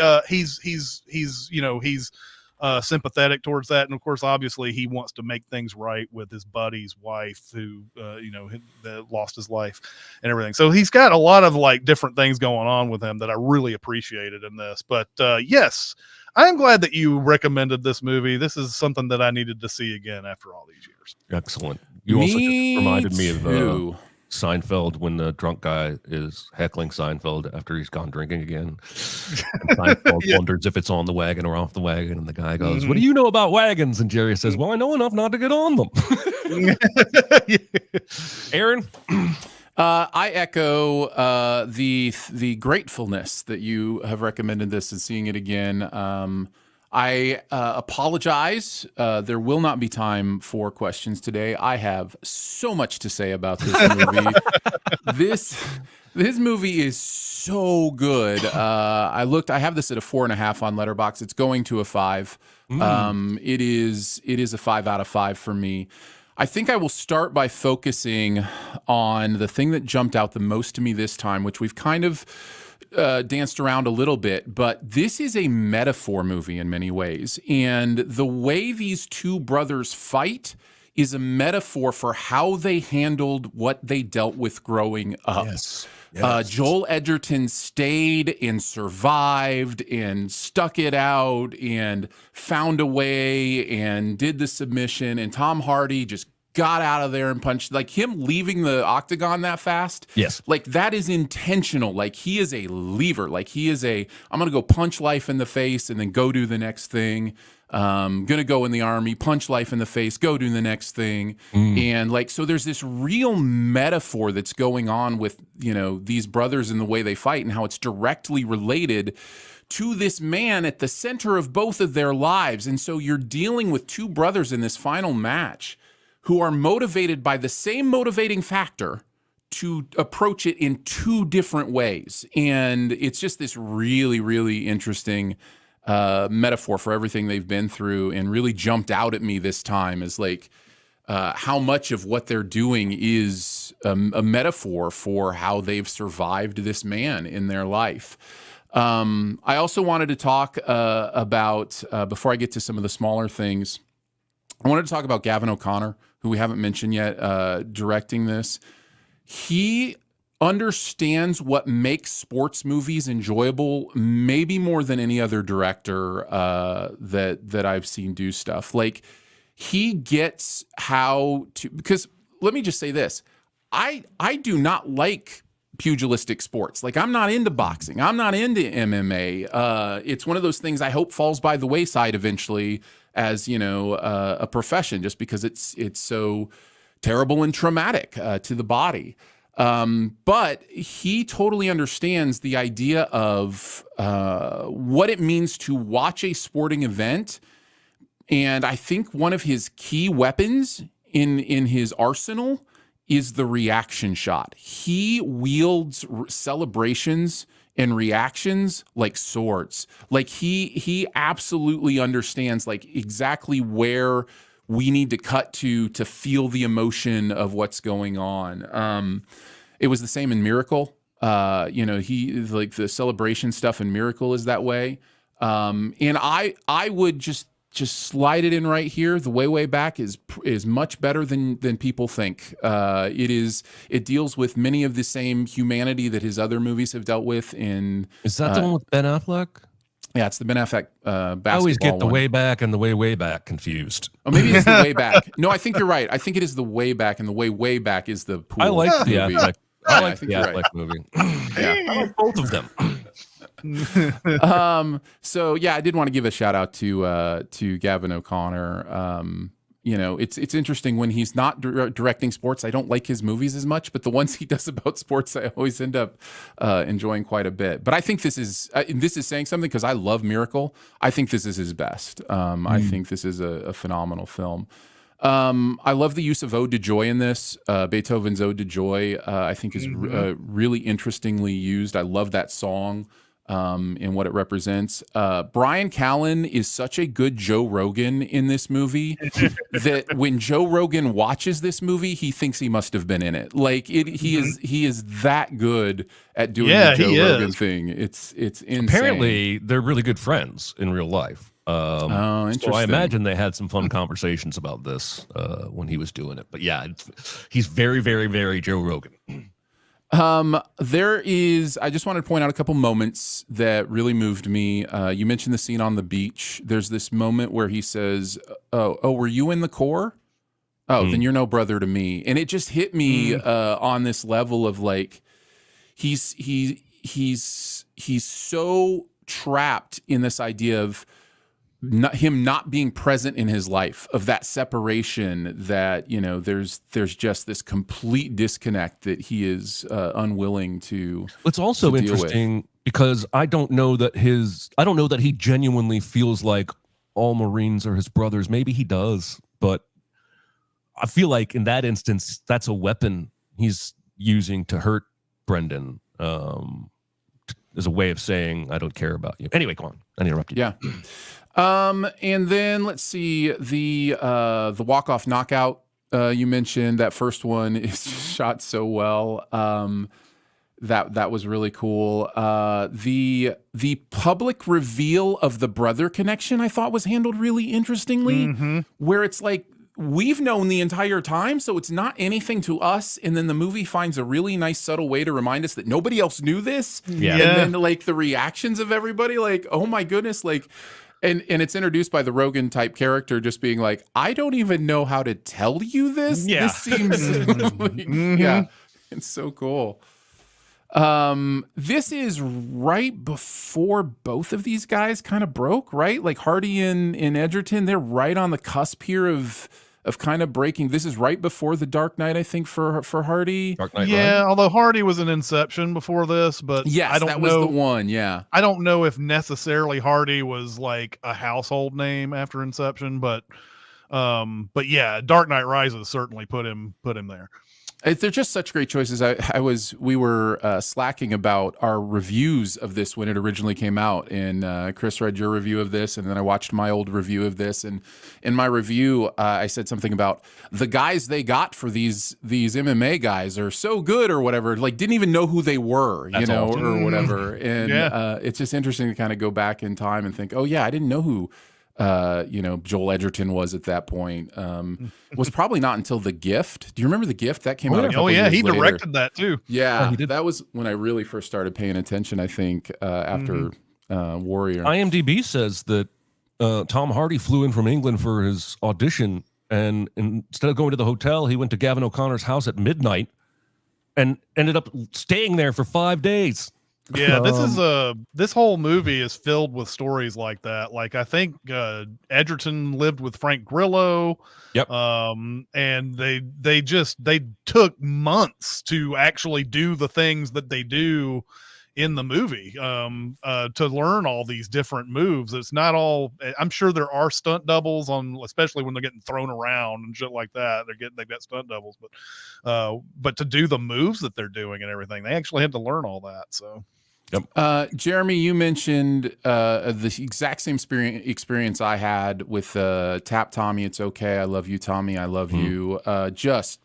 sympathetic towards that, and of course obviously he wants to make things right with his buddy's wife, who that lost his life and everything. So he's got a lot of like different things going on with him that I really appreciated in this. But yes, I'm glad that you recommended this movie. This is something that I needed to see again after all these years. Excellent. You also just reminded me of Seinfeld, when the drunk guy is heckling Seinfeld after he's gone drinking again. And Seinfeld wonders if it's on the wagon or off the wagon, and the guy goes, "What do you know about wagons?" And Jerry says, "Well, I know enough not to get on them." Aaron? I echo the gratefulness that you have recommended this and seeing it again. I apologize. There will not be time for questions today. I have so much to say about this movie. This movie is so good. I have this at a 4.5 on Letterboxd. It's going to a 5. It is a 5 out of 5 for me. I think I will start by focusing on the thing that jumped out the most to me this time, which we've kind of danced around a little bit, but this is a metaphor movie in many ways. And the way these two brothers fight is a metaphor for how they handled what they dealt with growing up. Yes. Joel Edgerton stayed and survived and stuck it out and found a way and did the submission. And Tom Hardy just got out of there and punched. Like, him leaving the octagon that fast. Yes. Like, that is intentional. Like, he is a lever. Like, he is I'm going to go punch life in the face and then go do the next thing. Going to go in the army, punch life in the face, go do the next thing. And like, so there's this real metaphor that's going on with, these brothers and the way they fight, and how it's directly related to this man at the center of both of their lives. And so you're dealing with two brothers in this final match who are motivated by the same motivating factor to approach it in two different ways. And it's just this really, really interesting metaphor for everything they've been through, and really jumped out at me this time as like how much of what they're doing is a metaphor for how they've survived this man in their life. I also wanted to talk about, before I get to some of the smaller things, I wanted to talk about Gavin O'Connor, who we haven't mentioned yet, directing this. He understands what makes sports movies enjoyable, maybe more than any other director that I've seen do stuff. Like, he gets how to, because let me just say this. I do not like pugilistic sports. Like, I'm not into boxing. I'm not into MMA. It's one of those things I hope falls by the wayside eventually as, a profession, just because it's so terrible and traumatic to the body. But he totally understands the idea of what it means to watch a sporting event. And I think one of his key weapons in his arsenal is the reaction shot. He wields celebrations and reactions like swords. Like, he absolutely understands like exactly where we need to cut to feel the emotion of what's going on. It was the same in Miracle. He, like, the celebration stuff in Miracle is that way. And I would just slide it in right here. The way back is much better than people think. It deals with many of the same humanity that his other movies have dealt with. Is that the one with Ben Affleck? Yeah, it's the Ben Affleck basketball I always get the one. way back and the way back confused. Oh, maybe it's the way back. No, I think you're right. I think it is the way back, and the way back is the pool. I like the movie. Affleck. Yeah, I I like think the you're Affleck right. movie. Yeah. I like both of them. So yeah, I did want to give a shout out to Gavin O'Connor. You know, it's interesting when he's not directing sports. I don't like his movies as much, but the ones he does about sports, I always end up enjoying quite a bit. But I think this is saying something because I love Miracle. I think this is his best. I think this is a phenomenal film. I love the use of Ode to Joy in this. Beethoven's Ode to Joy, I think, is really interestingly used. I love that song. And what it represents. Brian Callen is such a good Joe Rogan in this movie that when Joe Rogan watches this movie, he thinks he must have been in it. Like he is that good at doing the Joe Rogan thing. It's insane. Apparently, they're really good friends in real life. Oh, interesting. So I imagine they had some fun conversations about this when he was doing it. But yeah, he's very, very, very Joe Rogan. I just wanted to point out a couple moments that really moved me. You mentioned the scene on the beach. There's this moment where he says, oh, were you in the Corps? Oh, then you're no brother to me. And it just hit me, on this level of like, he's so trapped in this idea of him not being present in his life, of that separation, that, you know, there's just this complete disconnect that he is unwilling to. It's also interesting because I don't know that he genuinely feels like all Marines are his brothers. Maybe he does, but I feel like in that instance, that's a weapon he's using to hurt Brendan, as a way of saying, I don't care about you. Anyway, go on. I interrupted you. Yeah. And then let's see, the walk-off knockout, you mentioned. That first one is shot so well. That was really cool. The public reveal of the brother connection, I thought, was handled really interestingly, where it's like, we've known the entire time, so it's not anything to us. And then the movie finds a really nice, subtle way to remind us that nobody else knew this. Yeah. And then like the reactions of everybody, like, oh my goodness, like, and it's introduced by the Rogan type character just being like, I don't even know how to tell you this. Yeah. This seems like, yeah, it's so cool. This is right before both of these guys kind of broke, right? Like Hardy and Edgerton, they're right on the cusp here of kind of breaking. This is right before The Dark Knight, I think, for Hardy. Dark Knight Yeah, although Hardy was an Inception before this, but Yes, I don't that know. was the one. Yeah, I don't know if necessarily Hardy was like a household name after Inception, but yeah, Dark Knight Rises certainly put him there. They're just such great choices. We were slacking about our reviews of this when it originally came out, and Chris read your review of this, and then I watched my old review of this, and in my review, I said something about the guys they got for these MMA guys are so good or whatever. Like, didn't even know who they were, That's awesome. or whatever. And it's just interesting to kind of go back in time and think, oh yeah, I didn't know who Joel Edgerton was at that point. Was probably not until The Gift. Do you remember The Gift? That came out a couple years he later. directed that too. Yeah, he did. that was when I really first started paying attention, I think, after Warrior. IMDb says that Tom Hardy flew in from England for his audition, and instead of going to the hotel, he went to Gavin O'Connor's house at midnight and ended up staying there for 5 days. Yeah, this whole movie is filled with stories like that. Like, I think Edgerton lived with Frank Grillo. Yep. And they took months to actually do the things that they do in the movie, to learn all these different moves. It's not all. I'm sure there are stunt doubles especially when they're getting thrown around and shit like that. They've got stunt doubles, but to do the moves that they're doing and everything, they actually had to learn all that. So. Yep. Jeremy, you mentioned the exact same experience I had with Tap Tommy. It's okay. I love you, Tommy. I love you. Just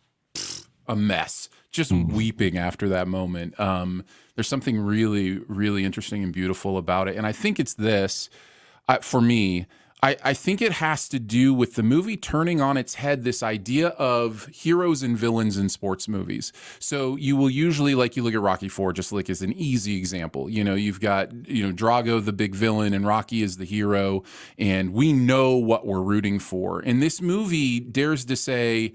a mess. Just weeping after that moment. There's something really, really interesting and beautiful about it. And I think it's this, for me, I think it has to do with the movie turning on its head this idea of heroes and villains in sports movies. So you will usually, like, you look at Rocky IV, just like as an easy example. You've got, Drago, the big villain, and Rocky is the hero, and we know what we're rooting for. And this movie dares to say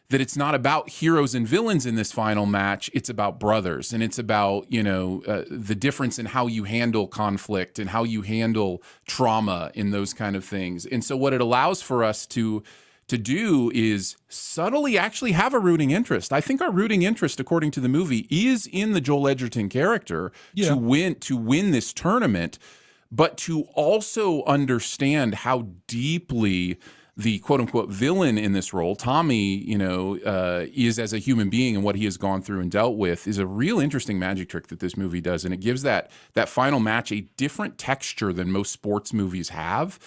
that it's not about heroes and villains in this final match. It's about brothers, and it's about, the difference in how you handle conflict and how you handle trauma and those kind of things. And so what it allows for us to do is subtly actually have a rooting interest. I think our rooting interest, according to the movie, is in the Joel Edgerton character to win this tournament, but to also understand how deeply the quote-unquote villain in this role, Tommy, is as a human being, and what he has gone through and dealt with is a real interesting magic trick that this movie does. And it gives that final match a different texture than most sports movies have.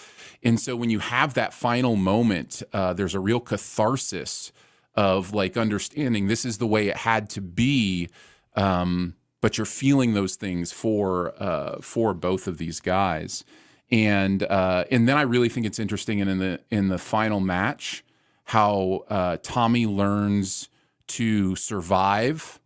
And so when you have that final moment, there's a real catharsis of, like, understanding this is the way it had to be, but you're feeling those things for both of these guys. And then I really think it's interesting in the final match how Tommy learns to survive,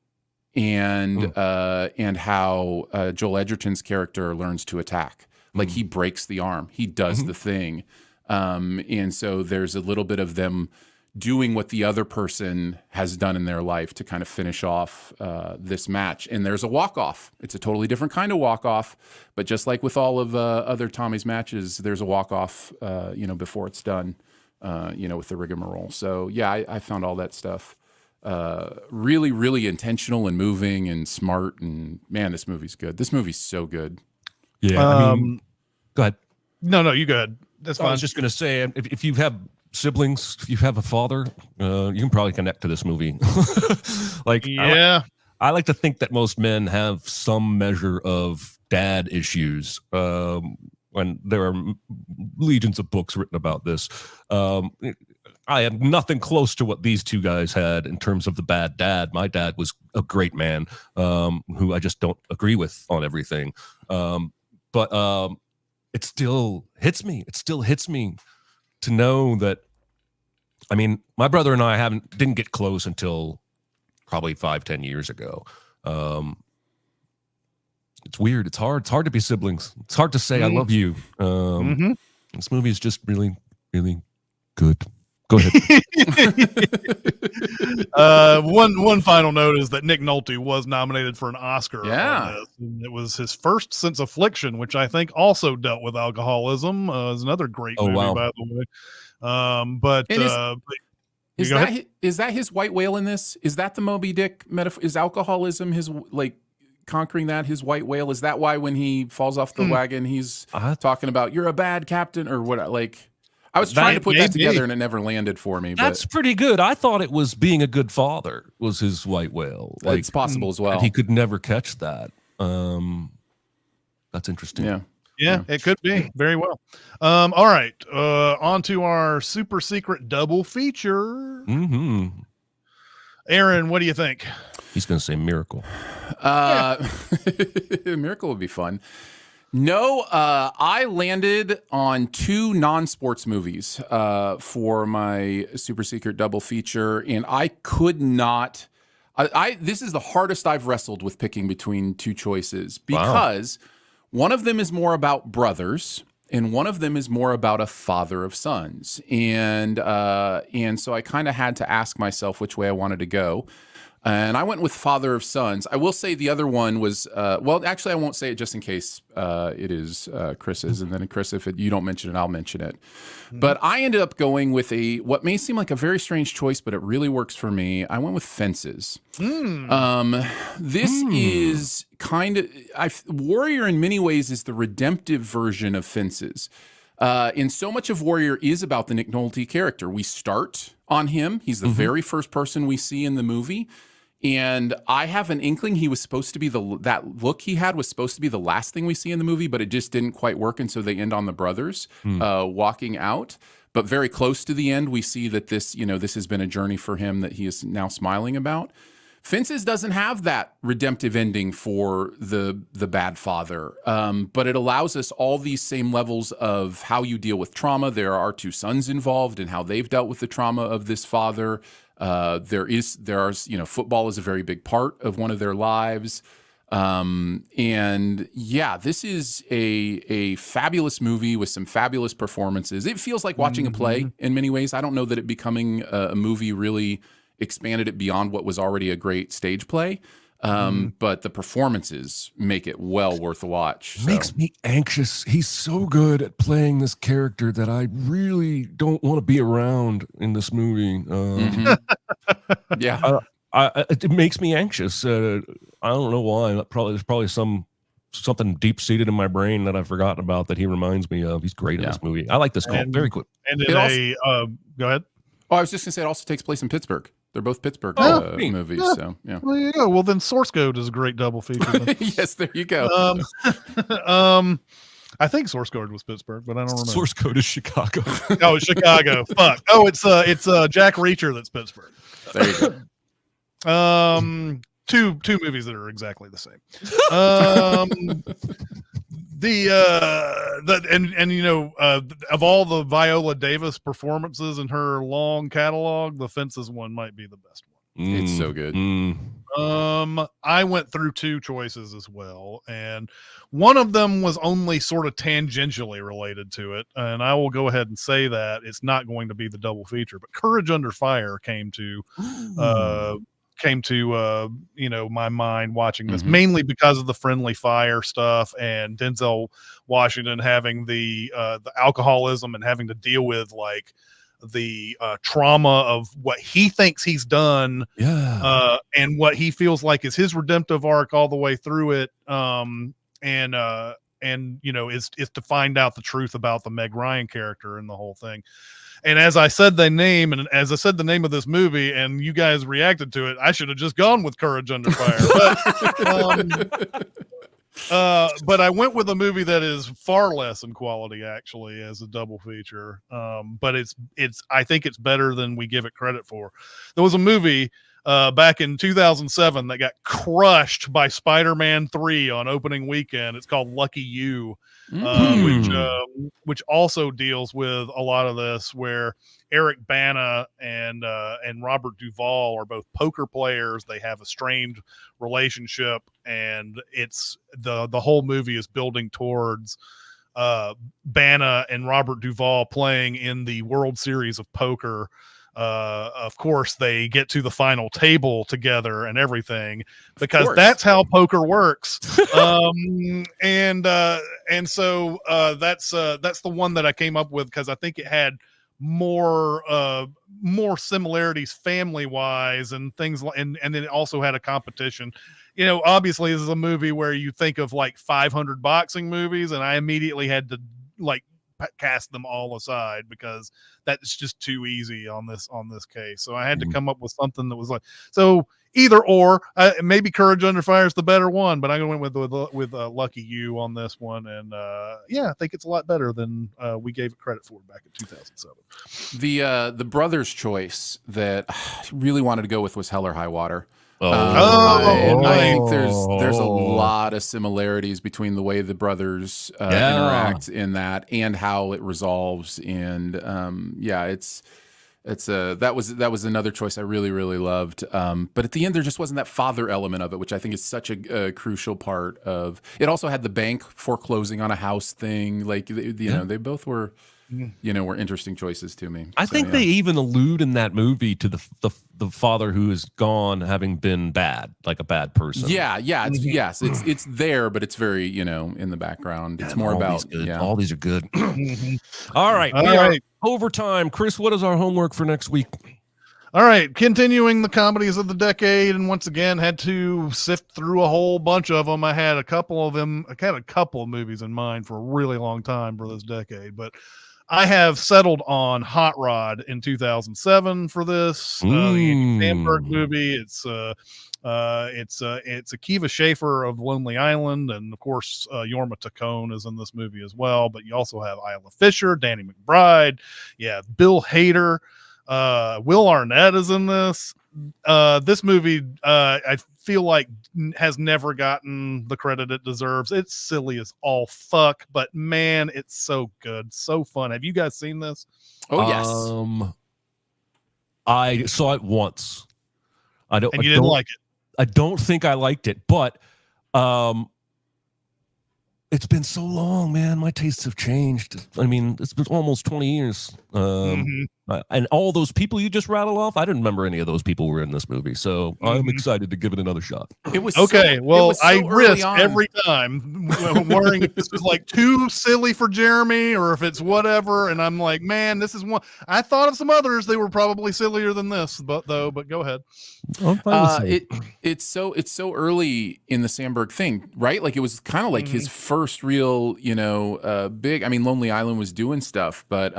and how Joel Edgerton's character learns to attack. Like, he breaks the arm, he does the thing, and so there's a little bit of them doing what the other person has done in their life to kind of finish off this match. And there's a walk-off. It's a totally different kind of walk-off, but just like with all of other Tommy's matches, there's a walk-off, before it's done, with the rigmarole. So yeah, I found all that stuff really, really intentional and moving and smart. And man, this movie's good. This movie's so good. Yeah. Go ahead. No, you go ahead. That's fine. I was just going to say, if you have siblings, if you have a father, you can probably connect to this movie. Like, yeah, I like to think that most men have some measure of dad issues. When there are legions of books written about this, I had nothing close to what these two guys had in terms of the bad dad. My dad was a great man, who I just don't agree with on everything. But it still hits me. It still hits me to know that, I mean, my brother and I didn't get close until probably 5-10 years ago. It's weird. It's hard to be siblings. It's hard to say I love you. This movie is just really, really good. Go ahead. One final note is that Nick Nolte was nominated for an Oscar. Yeah. On this. And it was his first since Affliction, which I think also dealt with alcoholism. Is another great movie, by the way. Is that his white whale in this? Is that the Moby Dick metaphor? Is alcoholism his, like, conquering that, his white whale? Is that why when he falls off the wagon, he's talking about, you're a bad captain, or what? Like, I was trying to put that together and it never landed for me. That's pretty good. I thought it was being a good father was his white whale. Like, it's possible as well. He could never catch that. That's interesting. Yeah, it could be very well. All right. On to our super secret double feature. Aaron, what do you think? He's going to say Miracle. Miracle would be fun. No, I landed on 2 non-sports movies for my super secret double feature, and I could not. This is the hardest I've wrestled with picking between 2 choices, because one of them is more about brothers, and one of them is more about a father of sons, and so I kind of had to ask myself which way I wanted to go. And I went with Father of Sons. I will say the other one was, well, actually, I won't say it just in case it is Chris's. And then, Chris, if you don't mention it, I'll mention it. But I ended up going with what may seem like a very strange choice, but it really works for me. I went with Fences. This is kind of, Warrior in many ways is the redemptive version of Fences. And so much of Warrior is about the Nick Nolte character. We start on him. He's the very first person we see in the movie. And I have an inkling he was supposed to be that look he had was supposed to be the last thing we see in the movie, but it just didn't quite work. And so they end on the brothers walking out. But very close to the end, we see that this has been a journey for him that he is now smiling about. Fences doesn't have that redemptive ending for the bad father, but it allows us all these same levels of how you deal with trauma. There are two sons involved and how they've dealt with the trauma of this father. Football is a very big part of one of their lives. And yeah, this is a fabulous movie with some fabulous performances. It feels like watching a play in many ways. I don't know that it becoming a movie really expanded it beyond what was already a great stage play. But the performances make it well worth a watch. So. Makes me anxious. He's so good at playing this character that I really don't want to be around in this movie. Yeah. It makes me anxious. I don't know why. There's probably something deep seated in my brain that I've forgotten about that he reminds me of. He's great in this movie. I like this call. Very good. And go ahead. Oh, I was just gonna say it also takes place in Pittsburgh. They're both Pittsburgh movies. Yeah. So yeah. Well, there you go. Well, then Source Code is a great double feature. Yes, there you go. I think Source Code was Pittsburgh, but I don't remember. Source Code is Chicago. Oh, it's Chicago. Fuck. Oh, it's Jack Reacher that's Pittsburgh. There you go. Two movies that are exactly the same. Of all the Viola Davis performances in her long catalog, the Fences one might be the best one. It's so good. I went through two choices as well, and one of them was only sort of tangentially related to it, and I will go ahead and say that it's not going to be the double feature, but Courage Under Fire came to my mind watching this, mainly because of the friendly fire stuff and Denzel Washington having the alcoholism and having to deal with like the trauma of what he thinks he's done, and what he feels like is his redemptive arc all the way through it, is to find out the truth about the Meg Ryan character and the whole thing. And as I said the name of this movie, and you guys reacted to it, I should have just gone with Courage Under Fire. But I went with a movie that is far less in quality, actually, as a double feature. But I think it's better than we give it credit for. There was a movie back in 2007 that got crushed by Spider-Man 3 on opening weekend. It's called Lucky You. Which also deals with a lot of this, where Eric Bana and Robert Duvall are both poker players. They have a strained relationship, and it's the whole movie is building towards Bana and Robert Duvall playing in the World Series of Poker. Of course, they get to the final table together and everything, because that's how poker works. And so that's the one that I came up with, because I think it had more similarities family wise and things like, and then it also had a competition. Obviously this is a movie where you think of like 500 boxing movies, and I immediately had to like cast them all aside because that's just too easy on this case. So I had to come up with something that was like, so either or. Maybe Courage Under Fire is the better one, but I'm going with Lucky You on this one, and I think it's a lot better than we gave it credit for back in 2007. The brother's choice that I really wanted to go with was Hell or High Water. I think there's a lot of similarities between the way the brothers interact in that and how it resolves, and that was another choice I really, really loved. But at the end, there just wasn't that father element of it, which I think is such a crucial part of it. Also had the bank foreclosing on a house thing. Like, they both were, were interesting choices to me. I think they even allude in that movie to the father who is gone having been bad, like a bad person. It's there, but it's very, in the background. It's more about, all these are good. All right. We are overtime. Chris, what is our homework for next week? All right, continuing the comedies of the decade, and once again had to sift through a whole bunch of them. I had a couple of movies in mind for a really long time for this decade, but I have settled on Hot Rod in 2007 for this. The Andy Samberg movie. It's Akiva Schaffer of Lonely Island, and of course Jorma Taccone is in this movie as well. But you also have Isla Fisher, Danny McBride, Bill Hader, Will Arnett is in this. this movie, I feel like has never gotten the credit it deserves. It's silly as all fuck, but man, it's so good, so fun. Have you guys seen this? Oh yes. I saw it once. And you didn't like it? I don't think I liked it, but it's been so long, man. My tastes have changed. I mean, it's been almost 20 years. And all those people you just rattled off, I didn't remember any of those people were in this movie. So I'm excited to give it another shot. It was okay. Well, I risk on. every time worrying if this is like too silly for Jeremy or if it's whatever. And I'm like, man, this is one. I thought of some others. They were probably sillier than this, but go ahead. It's so early in the Sandberg thing, right? Like it was kind of like his first real, big. I mean, Lonely Island was doing stuff, but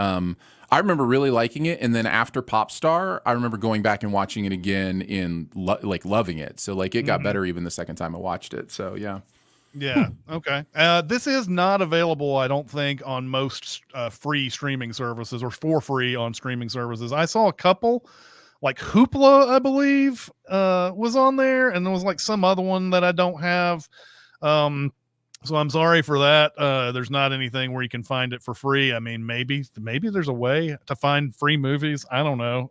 I remember really liking it, and then after Pop Star, I remember going back and watching it again in loving it. So like it got better even the second time I watched it. So yeah. Yeah. Okay. This is not available, I don't think, on most free streaming services or for free on streaming services. I saw a couple, like Hoopla, I believe, was on there, and there was like some other one that I don't have. So I'm sorry for that. There's not anything where you can find it for free. I mean, maybe there's a way to find free movies. I don't know.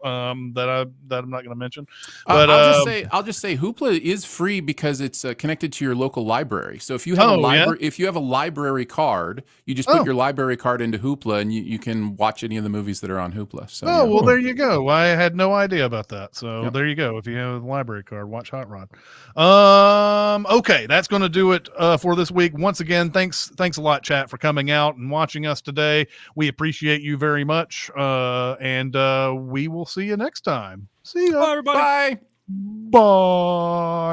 That I'm not going to mention. But I'll just say Hoopla is free because it's connected to your local library. So if you have if you have a library card, you just put your library card into Hoopla, and you can watch any of the movies that are on Hoopla. So well, there you go. I had no idea about that. So there you go. If you have a library card, watch Hot Rod. Okay, that's going to do it for this week. Once again, thanks a lot, chat, for coming out and watching us today. We appreciate you very much, and we will see you next time. See ya. Bye, everybody. Bye. Bye.